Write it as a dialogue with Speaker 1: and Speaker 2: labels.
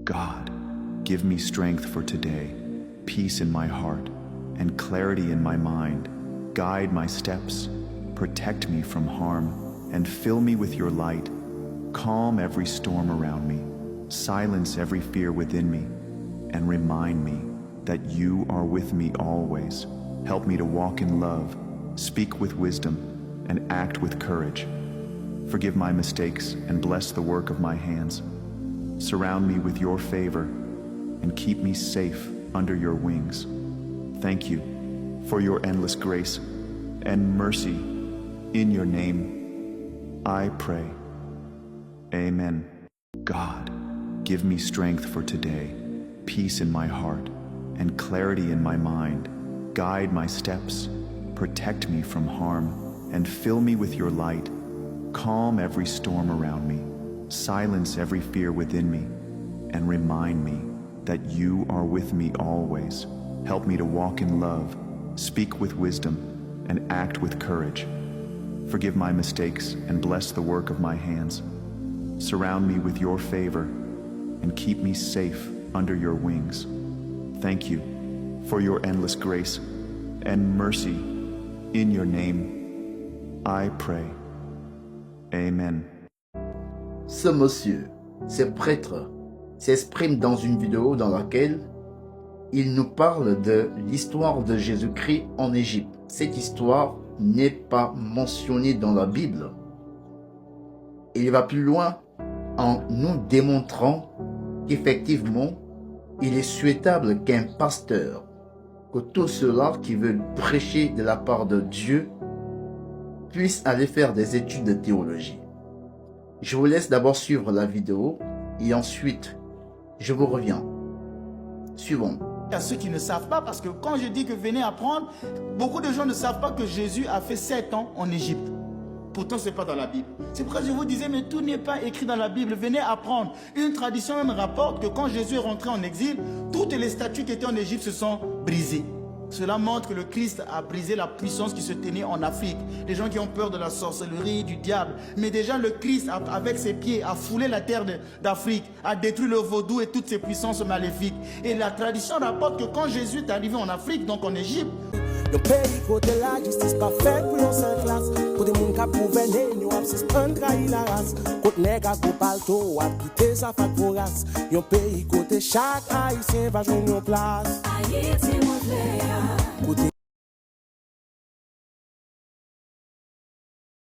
Speaker 1: God, give me strength for today, peace in my heart, and clarity in my mind. Guide my steps, protect me from harm, and fill me with your light. Calm every storm around me, silence every fear within me, and remind me that you are with me always. Help me to walk in love, speak with wisdom, and act with courage. Forgive my mistakes and bless the work of my hands. Surround me with your favor and keep me safe under your wings. Thank you for your endless grace and mercy. In your name, I pray. Amen. God, give me strength for today, peace in my heart, and clarity in my mind. Guide my steps, protect me from harm, and fill me with your light. Calm every storm around me, silence every fear within me, and remind me that you are with me always. Help me to walk in love, speak with wisdom, and act with courage. Forgive my mistakes and bless the work of my hands. Surround me with your favor and keep me safe under your wings. Thank you for your endless grace and mercy. In your name, I pray. Amen.
Speaker 2: Ce monsieur, ce prêtre, s'exprime dans une vidéo dans laquelle il nous parle de l'histoire de Jésus-Christ en Égypte. Cette histoire n'est pas mentionnée dans la Bible. Il va plus loin en nous démontrant qu'effectivement, il est souhaitable qu'un pasteur, que tous ceux-là qui veulent prêcher de la part de Dieu, puissent aller faire des études de théologie. Je vous laisse d'abord suivre la vidéo et ensuite, je vous reviens. Suivons.
Speaker 3: Il y a ceux qui ne savent pas, parce que quand je dis que venez apprendre, beaucoup de gens ne savent pas que Jésus a fait 7 ans en Égypte. Pourtant, ce n'est pas dans la Bible. C'est pourquoi je vous disais, mais tout n'est pas écrit dans la Bible. Venez apprendre. Une tradition même rapporte que quand Jésus est rentré en exil, toutes les statues qui étaient en Égypte se sont brisées. Cela montre que le Christ a brisé la puissance qui se tenait en Afrique. Les gens qui ont peur de la sorcellerie, du diable. Mais déjà, le Christ, avec ses pieds, a foulé la terre d'Afrique, a détruit le vaudou et toutes ses puissances maléfiques. Et la tradition rapporte que quand Jésus est arrivé en Afrique, donc en Égypte,
Speaker 4: le pays côté la justice pas faite pour une seule classe. Côté moun ka gouverner, nous absence un trahi la race. Côté nèg a go palto, a quitter sa fac pour race. Yon pays côté chaque haïtien va joindre une place. Haïti mon frère.